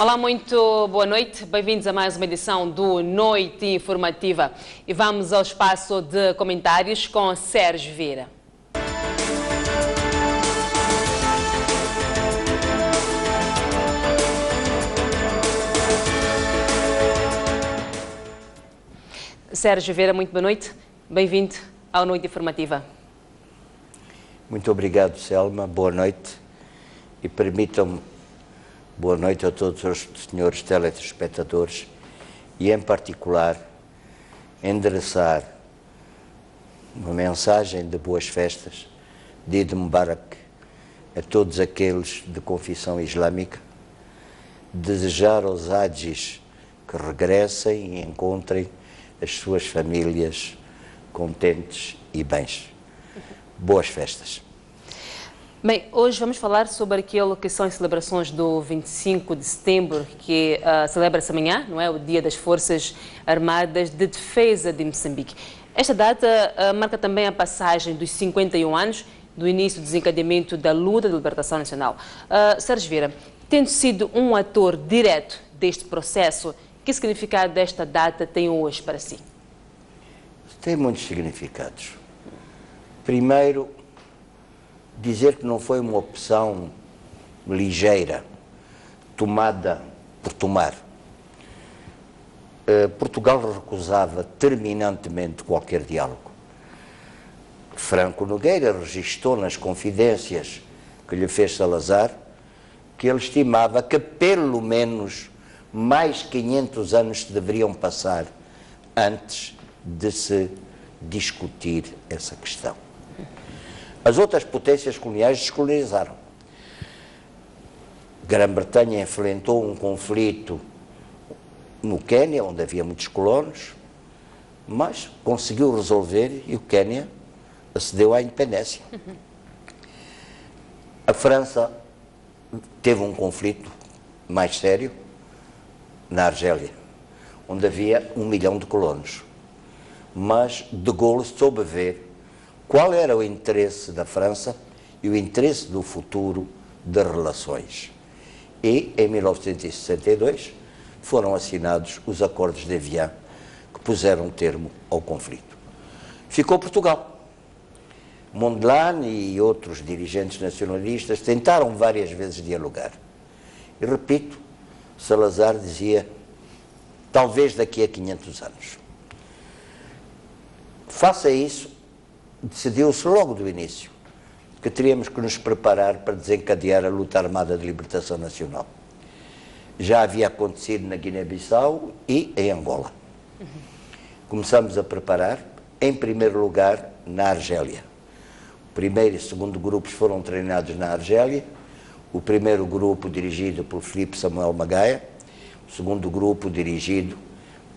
Olá, muito boa noite. Bem-vindos a mais uma edição do Noite Informativa. E vamos ao espaço de comentários com Sérgio Vieira. Sérgio Vieira, muito boa noite. Bem-vindo ao Noite Informativa. Muito obrigado, Selma. Boa noite. E permitam-me boa noite a todos os senhores telespectadores e, em particular, endereçar uma mensagem de boas festas de Eid Mubarak a todos aqueles de confissão islâmica, desejar aos hajis que regressem e encontrem as suas famílias contentes e bens. Boas festas. Bem, hoje vamos falar sobre aquilo que são as celebrações do 25 de setembro, que celebra-se amanhã, não é? O Dia das Forças Armadas de Defesa de Moçambique. Esta data marca também a passagem dos 51 anos do início do desencadeamento da luta de libertação nacional. Sérgio Vieira, tendo sido um ator direto deste processo, que significado esta data tem hoje para si? Tem muitos significados. Primeiro, dizer que não foi uma opção ligeira, tomada por tomar. Portugal recusava terminantemente qualquer diálogo. Franco Nogueira registrou nas confidências que lhe fez Salazar que ele estimava que pelo menos mais 500 anos se deveriam passar antes de se discutir essa questão. As outras potências coloniais descolonizaram. Grã-Bretanha enfrentou um conflito no Quênia, onde havia muitos colonos, mas conseguiu resolver e o Quênia acedeu à independência. A França teve um conflito mais sério na Argélia, onde havia 1 milhão de colonos. Mas de Gaulle soube ver qual era o interesse da França e o interesse do futuro das relações. E, em 1962, foram assinados os Acordos de Evian, que puseram termo ao conflito. Ficou Portugal. Mondlane e outros dirigentes nacionalistas tentaram várias vezes dialogar. E, repito, Salazar dizia, talvez daqui a 500 anos. Faça isso, decidiu-se logo do início que teríamos que nos preparar para desencadear a luta armada de libertação nacional. Já havia acontecido na Guiné-Bissau e em Angola. Começamos a preparar, em primeiro lugar, na Argélia. O primeiro e segundo grupos foram treinados na Argélia. O primeiro grupo dirigido por Filipe Samuel Magaia, o segundo grupo dirigido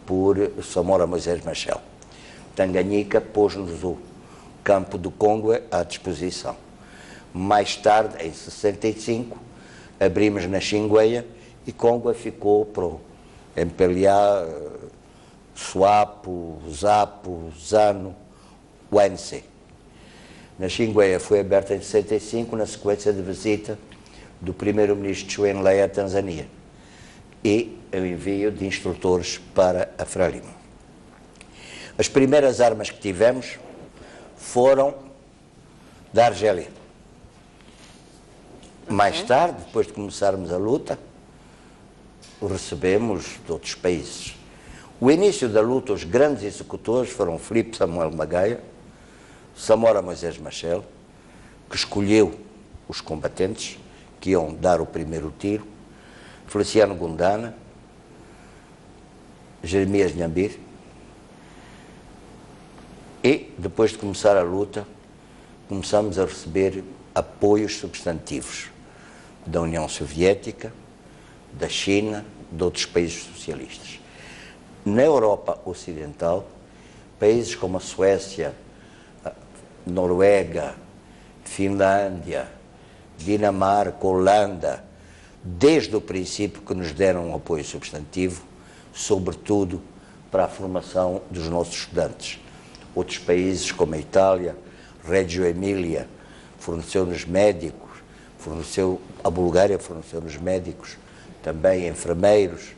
por Samora Moisés Machel. Tanganyika pôs-nos o campo do Congo à disposição. Mais tarde, em 65, abrimos na Xingueia e Congo ficou para o MPLA, SWAPO, ZAPO, ZANO, o ANC. Na Xingueia foi aberta em 65, na sequência de visita do primeiro-ministro Chwenlei à Tanzânia e o envio de instrutores para a Frelimo. As primeiras armas que tivemos foram da Argélia. Mais tarde, depois de começarmos a luta, recebemos de outros países. O início da luta, os grandes executores foram Filipe Samuel Magaia, Samora Moisés Machel, que escolheu os combatentes que iam dar o primeiro tiro, Feliciano Gundana, Jeremias Nhambir. E, depois de começar a luta, começamos a receber apoios substantivos da União Soviética, da China, de outros países socialistas. Na Europa Ocidental, países como a Suécia, a Noruega, Finlândia, Dinamarca, Holanda, desde o princípio que nos deram um apoio substantivo, sobretudo para a formação dos nossos estudantes. Outros países como a Itália, Reggio Emília, forneceu-nos médicos, a Bulgária forneceu-nos médicos, também enfermeiros,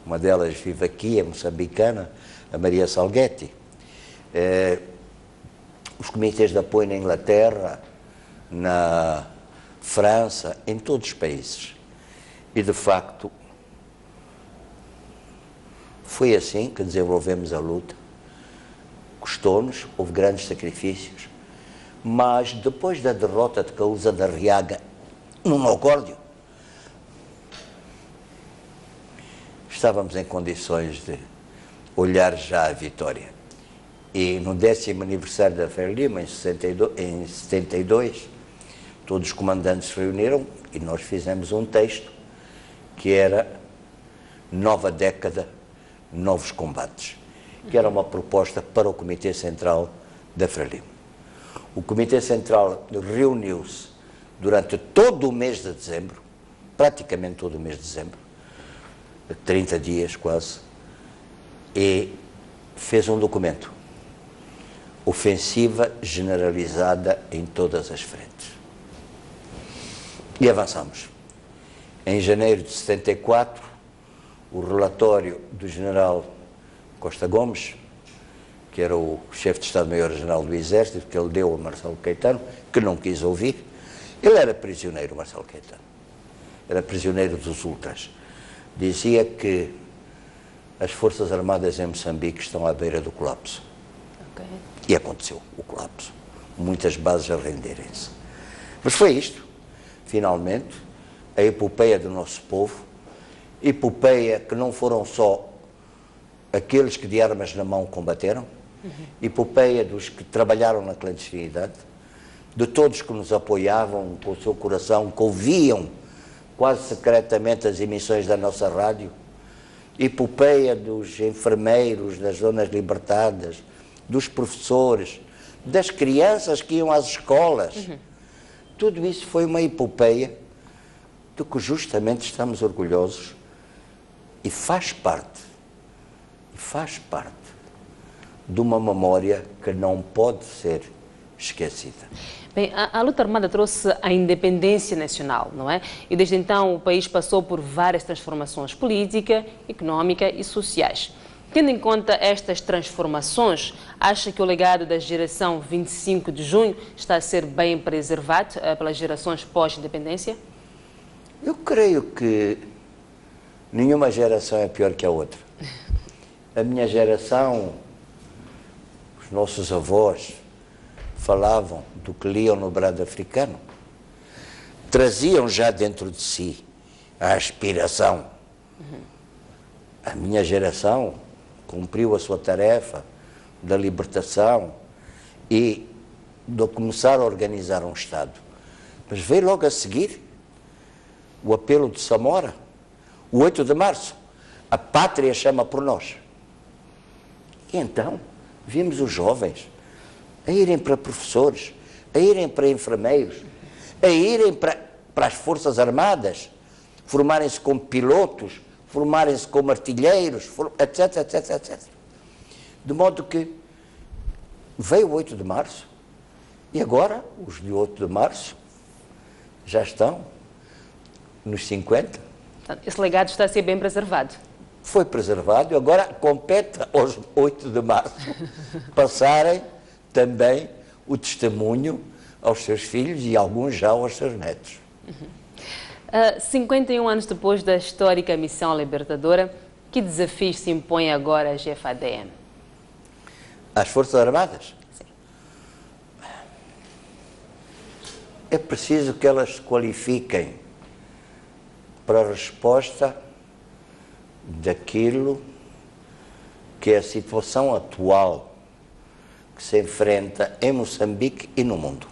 uma delas vive aqui, é moçambicana, a Maria Salguetti. Os comitês de apoio na Inglaterra, na França, em todos os países. E, de facto, foi assim que desenvolvemos a luta. Custou-nos, houve grandes sacrifícios, mas depois da derrota de Causa da Riaga, no Nogórdio, estávamos em condições de olhar já a vitória. E no 10º aniversário da Frelimo, em 72, todos os comandantes se reuniram e nós fizemos um texto que era Nova Década, Novos Combates, que era uma proposta para o Comitê Central da Frelimo. O Comitê Central reuniu-se durante todo o mês de dezembro, praticamente todo o mês de dezembro, 30 dias quase, e fez um documento, ofensiva generalizada em todas as frentes. E avançamos. Em janeiro de 74, o relatório do general Costa Gomes, que era o chefe de Estado-Maior-General do Exército, que ele deu a Marcelo Caetano, que não quis ouvir. Ele era prisioneiro, Marcelo Caetano. Era prisioneiro dos ultras. Dizia que as Forças Armadas em Moçambique estão à beira do colapso. Okay. E aconteceu o colapso. Muitas bases a renderem-se. Mas foi isto, finalmente, a epopeia do nosso povo, epopeia que não foram só aqueles que de armas na mão combateram, epopeia dos que trabalharam na clandestinidade, de todos que nos apoiavam com o seu coração, que ouviam quase secretamente as emissões da nossa rádio, epopeia dos enfermeiros das zonas libertadas, dos professores, das crianças que iam às escolas. Tudo isso foi uma epopeia de que justamente estamos orgulhosos e faz parte de uma memória que não pode ser esquecida. Bem, a luta armada trouxe a independência nacional, não é? E desde então o país passou por várias transformações políticas, económicas e sociais. Tendo em conta estas transformações, acha que o legado da geração 25 de junho está a ser bem preservado pelas gerações pós-independência? Eu creio que nenhuma geração é pior que a outra. A minha geração, os nossos avós, falavam do que liam no brado africano, traziam já dentro de si a aspiração. A minha geração cumpriu a sua tarefa da libertação e de começar a organizar um Estado. Mas veio logo a seguir o apelo de Samora, o 8 de março, a pátria chama por nós. E então vimos os jovens a irem para professores, a irem para enfermeiros, a irem para as Forças Armadas, formarem-se como pilotos, formarem-se como artilheiros, etc, etc, etc. De modo que veio o 8 de março e agora os de 8 de março já estão nos 50. Esse legado está a ser bem preservado. Foi preservado e agora compete aos 8 de março passarem também o testemunho aos seus filhos e alguns já aos seus netos. 51 anos depois da histórica missão libertadora, que desafios se impõe agora à GFADM? Às Forças Armadas? Sim. É preciso que elas se qualifiquem para a resposta daquilo que é a situação atual que se enfrenta em Moçambique e no mundo.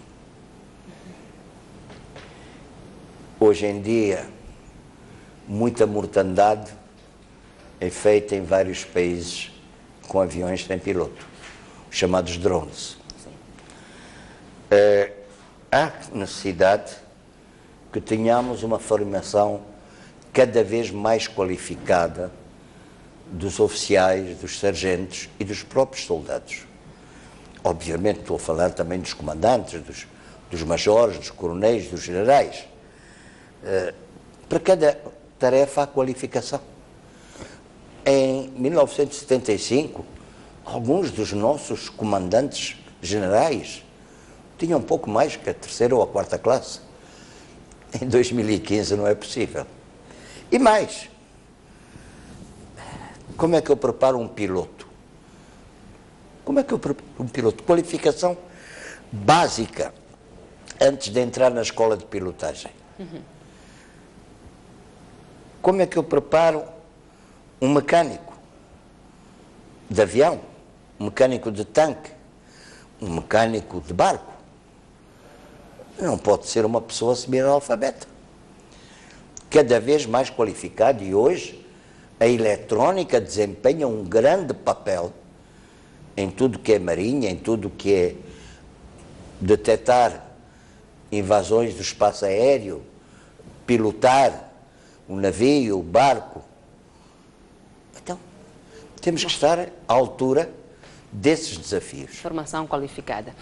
Hoje em dia, muita mortandade é feita em vários países com aviões sem piloto, os chamados drones. Há necessidade que tenhamos uma formação cada vez mais qualificada dos oficiais, dos sargentos e dos próprios soldados. Obviamente estou a falar também dos comandantes, dos majores, dos coronéis, dos generais. Para cada tarefa à qualificação. Em 1975, alguns dos nossos comandantes generais tinham um pouco mais que a terceira ou a quarta classe. Em 2015 não é possível. E mais, como é que eu preparo um piloto? Como é que eu preparo um piloto? Qualificação básica antes de entrar na escola de pilotagem. Como é que eu preparo um mecânico de avião, um mecânico de tanque, um mecânico de barco? Não pode ser uma pessoa semi-analfabeta. Cada vez mais qualificado, e hoje a eletrónica desempenha um grande papel em tudo que é marinha, em tudo que é detectar invasões do espaço aéreo, pilotar o navio, o barco. Então, temos que estar à altura desses desafios. Formação qualificada.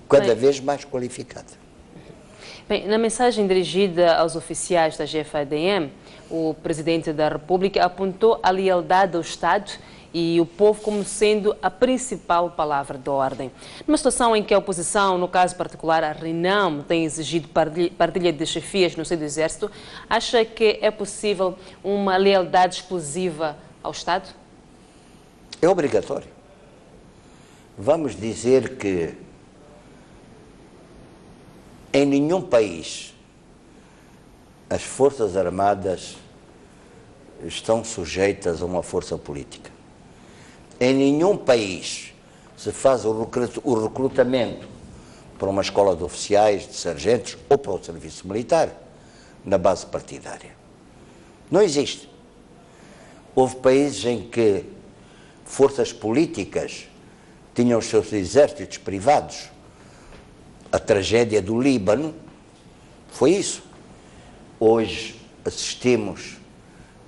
Cada vez mais qualificada. Bem, na mensagem dirigida aos oficiais da GFADM, o Presidente da República apontou a lealdade ao Estado e o povo como sendo a principal palavra de ordem. Numa situação em que a oposição, no caso particular a RENAM, tem exigido partilha de chefias no seio do Exército, acha que é possível uma lealdade exclusiva ao Estado? É obrigatório. Vamos dizer que em nenhum país as Forças Armadas estão sujeitas a uma força política. Em nenhum país se faz o recrutamento para uma escola de oficiais, de sargentos ou para o serviço militar na base partidária. Não existe. Houve países em que forças políticas tinham os seus exércitos privados. A tragédia do Líbano foi isso. Hoje assistimos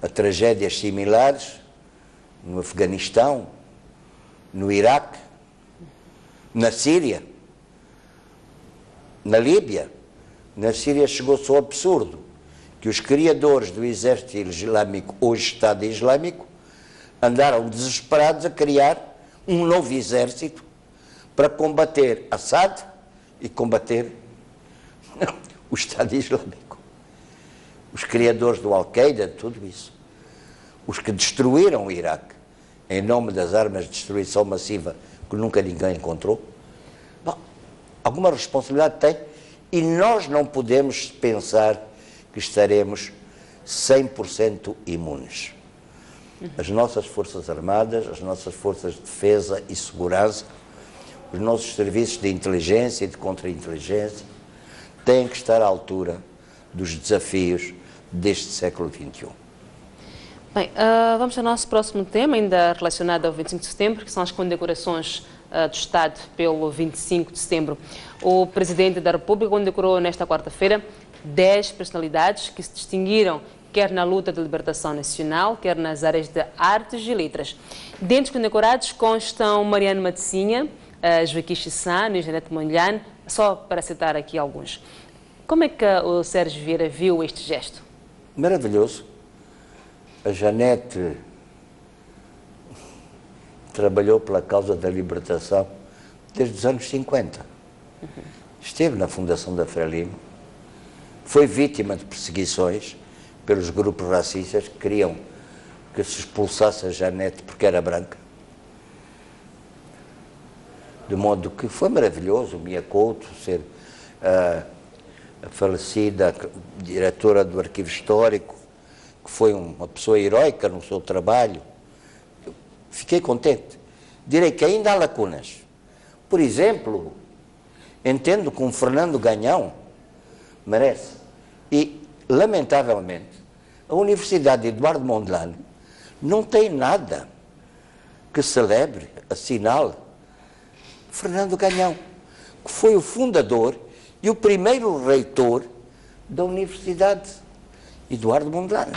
a tragédias similares no Afeganistão, no Iraque, na Síria, na Líbia. Na Síria chegou-se ao absurdo que os criadores do exército islâmico, hoje Estado Islâmico, andaram desesperados a criar um novo exército para combater Assad e combater o Estado Islâmico. Os criadores do Al-Qaeda, tudo isso. Os que destruíram o Iraque, em nome das armas de destruição massiva que nunca ninguém encontrou. Bom, alguma responsabilidade tem e nós não podemos pensar que estaremos 100% imunes. As nossas Forças Armadas, as nossas Forças de Defesa e Segurança, os nossos serviços de inteligência e de contra-inteligência têm que estar à altura dos desafios deste século XXI. Bem, vamos ao nosso próximo tema, ainda relacionado ao 25 de setembro, que são as condecorações do Estado pelo 25 de setembro. O Presidente da República condecorou nesta quarta-feira 10 personalidades que se distinguiram quer na luta de libertação nacional, quer nas áreas de artes e letras. Dentre os condecorados constam Mariano Matsinha, Joaquim Chissano e Janete Mondlane, só para citar aqui alguns. Como é que o Sérgio Vieira viu este gesto? Maravilhoso. A Janete trabalhou pela causa da libertação desde os anos 50. Esteve na fundação da Frelimo, foi vítima de perseguições pelos grupos racistas que queriam que se expulsasse a Janete porque era branca. De modo que foi maravilhoso o Mia Couto ser a falecida diretora do Arquivo Histórico, que foi uma pessoa heroica no seu trabalho. Eu fiquei contente. Direi que ainda há lacunas. Por exemplo, entendo que um Fernando Ganhão merece. E, lamentavelmente, a Universidade de Eduardo Mondlane não tem nada que celebre, assinale Fernando Ganhão, que foi o fundador e o primeiro reitor da Universidade Eduardo Mondlane.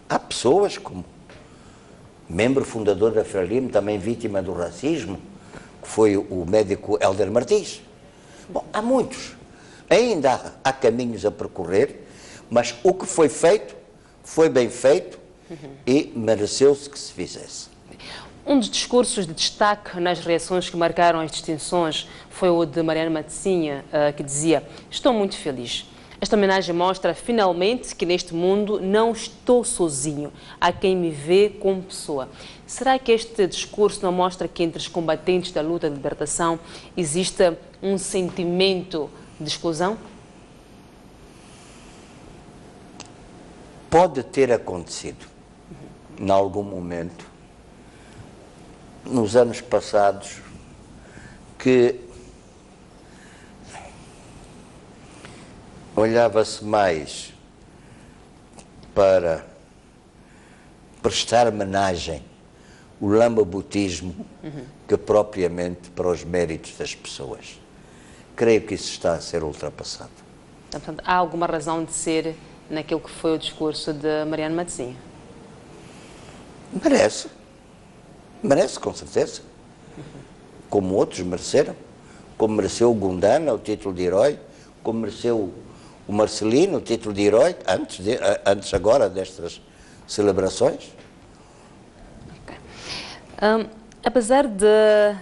Há pessoas como membro fundador da Frelimo, também vítima do racismo, que foi o médico Hélder Martins. Bom, há muitos. Ainda há caminhos a percorrer, mas o que foi feito foi bem feito e mereceu-se que se fizesse. Um dos discursos de destaque nas reações que marcaram as distinções foi o de Mariana Matsinha, que dizia: "Estou muito feliz. Esta homenagem mostra finalmente que neste mundo não estou sozinho. Há quem me vê como pessoa." Será que este discurso não mostra que entre os combatentes da luta de libertação existe um sentimento de exclusão? Pode ter acontecido, em algum momento, nos anos passados, que olhava-se mais para prestar homenagem, o lambabutismo, que propriamente para os méritos das pessoas. Creio que isso está a ser ultrapassado. Portanto, há alguma razão de ser naquilo que foi o discurso de Mariana Matsinha? Merece. Merece, com certeza. Como outros mereceram. Como mereceu o Gundana, o título de herói. Como mereceu o Marcelino, o título de herói, antes agora destas celebrações. Okay. Apesar de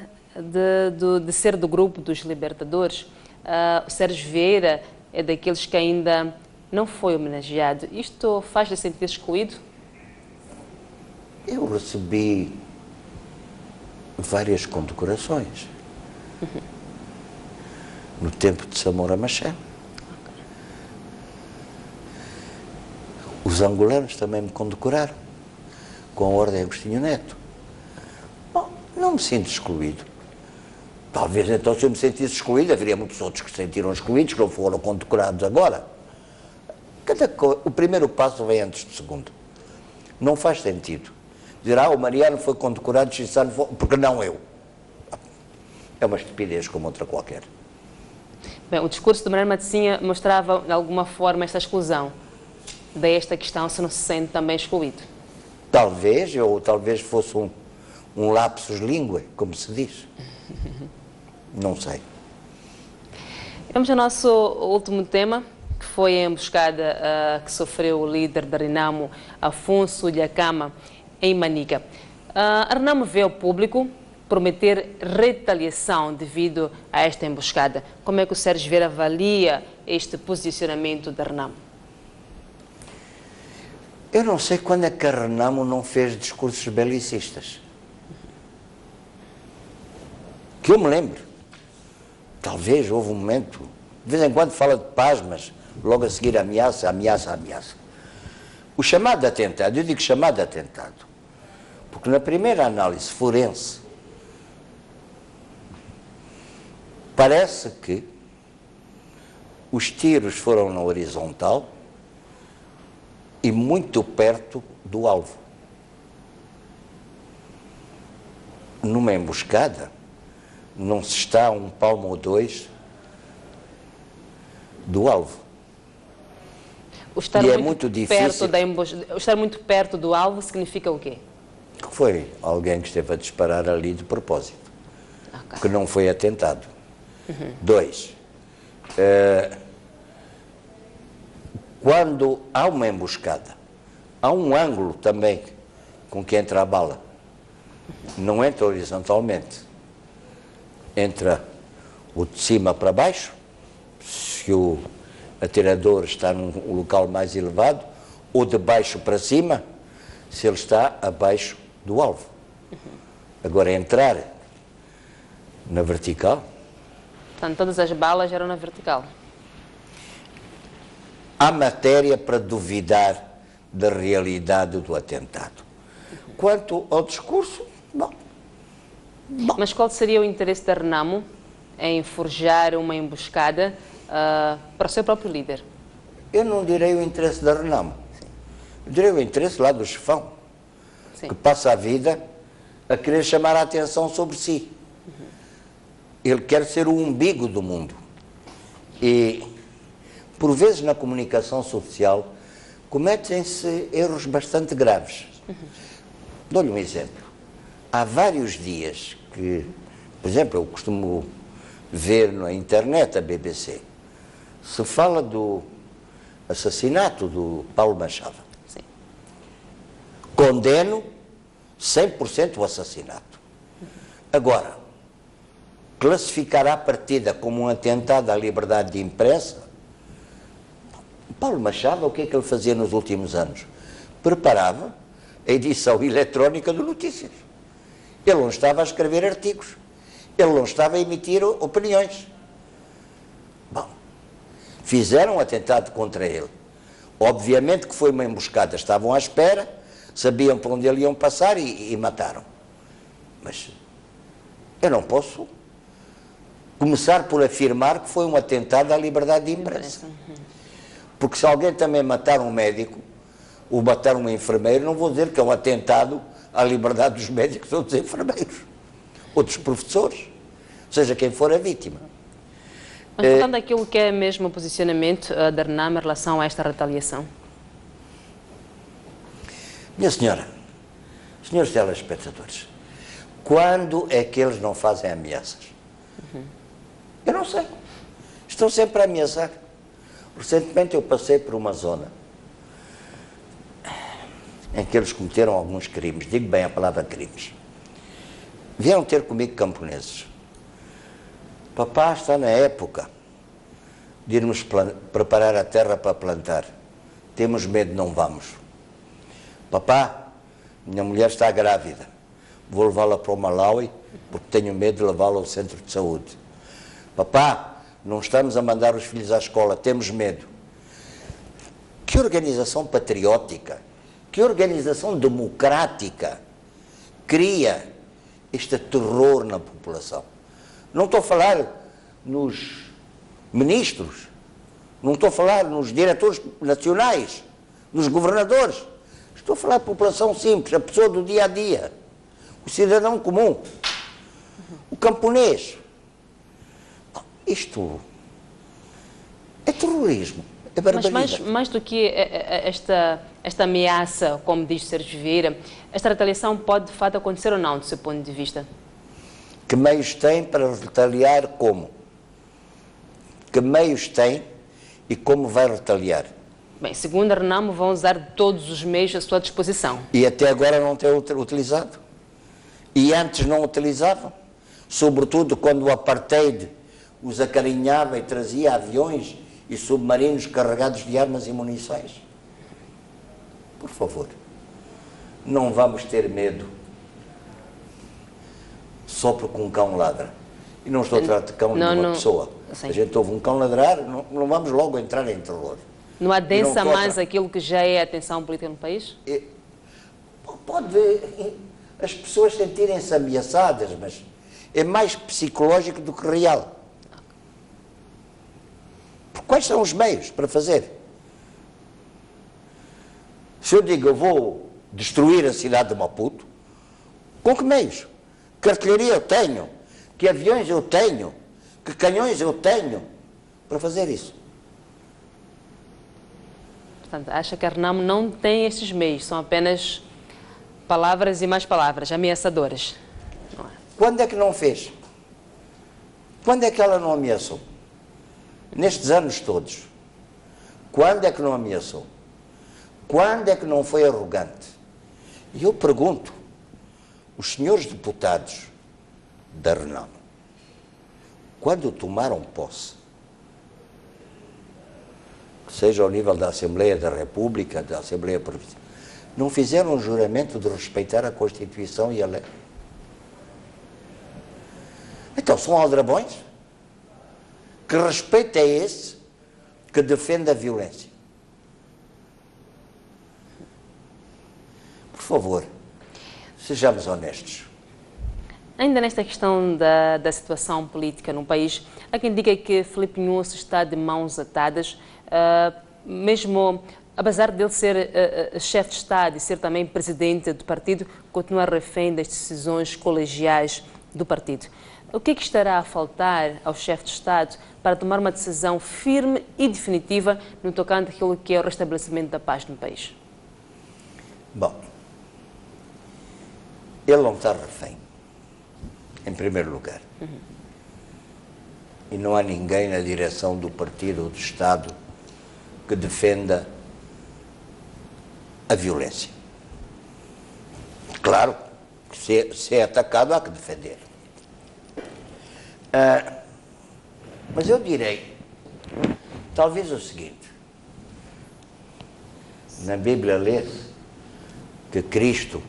ser do grupo dos libertadores, o Sérgio Vieira é daqueles que ainda não foi homenageado. Isto faz-lhe sentir excluído? Eu recebi várias condecorações no tempo de Samora Machel. Os angolanos também me condecoraram com a Ordem Agostinho Neto. Bom, não me sinto excluído. Talvez então, se eu me sentisse excluído, haveria muitos outros que se sentiram excluídos, que não foram condecorados agora. O primeiro passo vem antes do segundo. Não faz sentido dizer: o Mariano foi condecorado, porque não eu. É uma estupidez como outra qualquer. Bem, o discurso de Mariana Matsinha mostrava, de alguma forma, esta exclusão. Daí esta questão, se não se sente também excluído. Talvez, ou talvez fosse um lapsus linguae, como se diz. Não sei. Vamos ao nosso último tema, que foi a emboscada que sofreu o líder da Renamo, Afonso Dhlakama, em Manica. A Renamo veio ao público prometer retaliação devido a esta emboscada. Como é que o Sérgio Vieira avalia este posicionamento da Renamo? Eu não sei quando é que a Renamo não fez discursos belicistas. Que eu me lembro. Talvez houve um momento, de vez em quando fala de paz, mas logo a seguir ameaça, ameaça, ameaça. O chamado atentado, eu digo chamado atentado, porque na primeira análise forense, parece que os tiros foram na horizontal e muito perto do alvo. Numa emboscada, não se está a um palmo ou dois do alvo. E é muito difícil. Estar muito perto do alvo significa o quê? Foi alguém que esteve a disparar ali de propósito, que não foi atentado. Dois, quando há uma emboscada, há um ângulo também com que entra a bala. Não entra horizontalmente. Entra o de cima para baixo, se o atirador está num local mais elevado, ou de baixo para cima, se ele está abaixo do alvo. Agora, entrar na vertical... Portanto, todas as balas eram na vertical. Há matéria para duvidar da realidade do atentado. Quanto ao discurso, bom. Mas qual seria o interesse da Renamo em forjar uma emboscada para o seu próprio líder? Eu não direi o interesse da Renamo. Eu direi o interesse lá do chefão, que passa a vida a querer chamar a atenção sobre si. Ele quer ser o umbigo do mundo. E, por vezes, na comunicação social, cometem-se erros bastante graves. Dou-lhe um exemplo. Há vários dias que, por exemplo, eu costumo ver na internet, a BBC, se fala do assassinato do Paulo Machado. Sim. condeno 100% o assassinato. Agora, classificar à partida como um atentado à liberdade de imprensa, Paulo Machado, o que é que ele fazia nos últimos anos? Preparava a edição eletrónica de notícias. Ele não estava a escrever artigos. Ele não estava a emitir opiniões. Bom, fizeram um atentado contra ele. Obviamente que foi uma emboscada. Estavam à espera, sabiam para onde ele iam passar e mataram. Mas eu não posso começar por afirmar que foi um atentado à liberdade de imprensa. Porque se alguém também matar um médico, ou matar um enfermeiro, não vou dizer que é um atentado à liberdade dos médicos ou dos enfermeiros, ou dos professores, seja quem for a vítima. Mas portanto, aquilo que é mesmo o posicionamento da RENAM em relação a esta retaliação? Minha senhora, senhores telespectadores, quando é que eles não fazem ameaças? Eu não sei. Estão sempre a ameaçar. Recentemente eu passei por uma zona em que eles cometeram alguns crimes, digo bem a palavra crimes. Vieram ter comigo camponeses. Papá, está na época de irmos preparar a terra para plantar. Temos medo, não vamos. Papá, minha mulher está grávida. Vou levá-la para o Malawi porque tenho medo de levá-la ao centro de saúde. Papá, não estamos a mandar os filhos à escola, temos medo. Que organização patriótica, que organização democrática cria este terror na população? Não estou a falar nos ministros, não estou a falar nos diretores nacionais, nos governadores. Estou a falar da população simples, a pessoa do dia a dia, o cidadão comum, o camponês. Isto é terrorismo, é barbaridade. Mas mais do que esta ameaça, como diz Sérgio Vieira, esta retaliação pode de fato acontecer ou não, do seu ponto de vista? Que meios tem para retaliar como? Que meios tem e como vai retaliar? Bem, segundo a RENAM, vão usar todos os meios à sua disposição. E até agora não tem utilizado. E antes não utilizavam. Sobretudo quando o apartheid os acarinhava e trazia aviões e submarinos carregados de armas e munições. Por favor, não vamos ter medo só porque um cão ladra. E não estou a tratar de cão de uma pessoa. Sim. A gente ouve um cão ladrar, não vamos logo entrar em terror. Não adensa mais aquilo que já é a tensão política no país? Pode as pessoas sentirem-se ameaçadas, mas é mais psicológico do que real. Quais são os meios para fazer? Se eu digo, eu vou destruir a cidade de Maputo, com que meios? Que artilharia eu tenho? Que aviões eu tenho? Que canhões eu tenho para fazer isso? Portanto, acha que a RENAM não tem estes meios, são apenas palavras e mais palavras, ameaçadoras. Não é? Quando é que não fez? Quando é que ela não ameaçou? Nestes anos todos. Quando é que não ameaçou? Quando é que não foi arrogante? E eu pergunto, os senhores deputados da RENAM, quando tomaram posse, seja ao nível da Assembleia da República, da Assembleia Provincial, não fizeram um juramento de respeitar a Constituição e a lei? Então são aldrabões? Que respeito é esse que defende a violência? Por favor, sejamos honestos. Ainda nesta questão da situação política no país, há quem diga que Filipe Nyusi está de mãos atadas, mesmo apesar de ele ser chefe de Estado e ser também presidente do partido, continua refém das decisões colegiais do partido. O que é que estará a faltar ao chefe de Estado para tomar uma decisão firme e definitiva no tocante àquilo que é o restabelecimento da paz no país? Bom, ele não está refém, em primeiro lugar. E não há ninguém na direção do partido ou do Estado que defenda a violência. Claro, se é atacado há que defender. Mas eu direi, talvez o seguinte, na Bíblia lê-se que Cristo,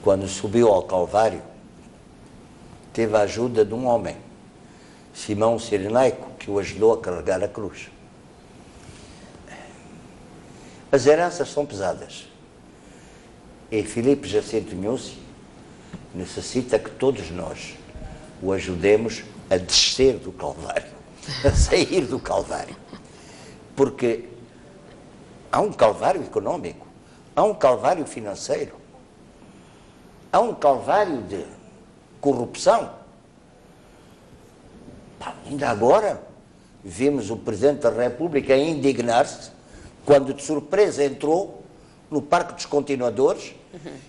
quando subiu ao Calvário, teve a ajuda de um homem, Simão Cirenaico, que o ajudou a carregar a cruz. As heranças são pesadas. E Filipe Jacinto Nussi necessita que todos nós o ajudemos a descer do Calvário, a sair do Calvário. Porque há um Calvário económico, há um Calvário financeiro, há um Calvário de corrupção. Ainda agora vimos o Presidente da República indignar-se quando de surpresa entrou no Parque dos Continuadores,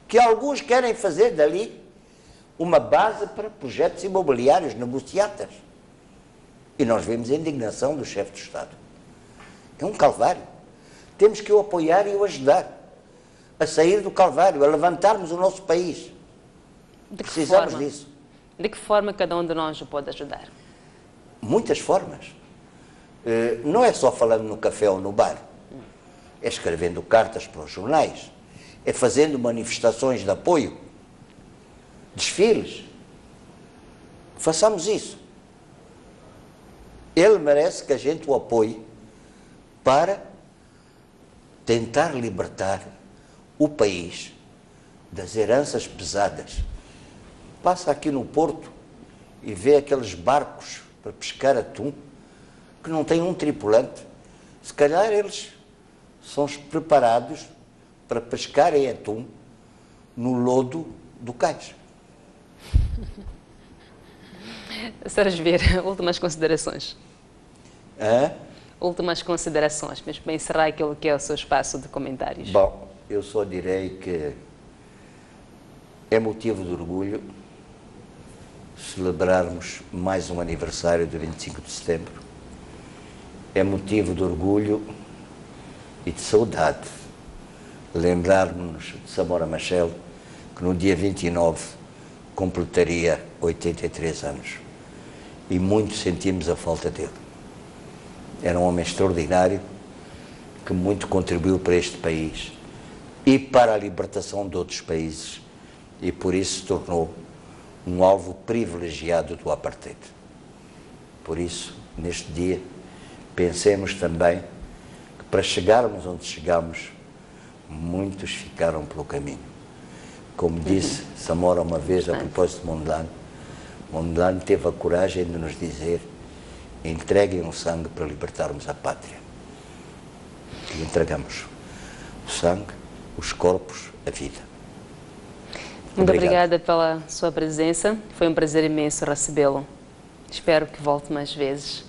que alguns querem fazer dali uma base para projetos imobiliários, negociatas. E nós vemos a indignação do chefe de Estado. É um calvário. Temos que o apoiar e o ajudar a sair do calvário, a levantarmos o nosso país. Precisamos disso. De que forma cada um de nós o pode ajudar? Muitas formas. Não é só falando no café ou no bar. É escrevendo cartas para os jornais. É fazendo manifestações de apoio. Desfiles. Façamos isso. Ele merece que a gente o apoie para tentar libertar o país das heranças pesadas. Passa aqui no Porto e vê aqueles barcos para pescar atum que não têm um tripulante. Se calhar eles são preparados para pescarem atum no lodo do cais. Sr. Vieira, últimas considerações. Últimas considerações, mas para encerrar aquilo que é o seu espaço de comentários. Bom, eu só direi que é motivo de orgulho celebrarmos mais um aniversário do 25 de setembro. É motivo de orgulho e de saudade lembrarmos de Samora Machel, que no dia 29 completaria 83 anos. E muito sentimos a falta dele. Era um homem extraordinário que muito contribuiu para este país e para a libertação de outros países e por isso se tornou um alvo privilegiado do apartheid. Por isso, neste dia, pensemos também que para chegarmos onde chegamos, muitos ficaram pelo caminho. Como disse Samora uma vez a propósito de Mondlane, Mondlane teve a coragem de nos dizer: entreguem o sangue para libertarmos a pátria. E entregamos o sangue, os corpos, a vida. Muito obrigada pela sua presença. Foi um prazer imenso recebê-lo. Espero que volte mais vezes.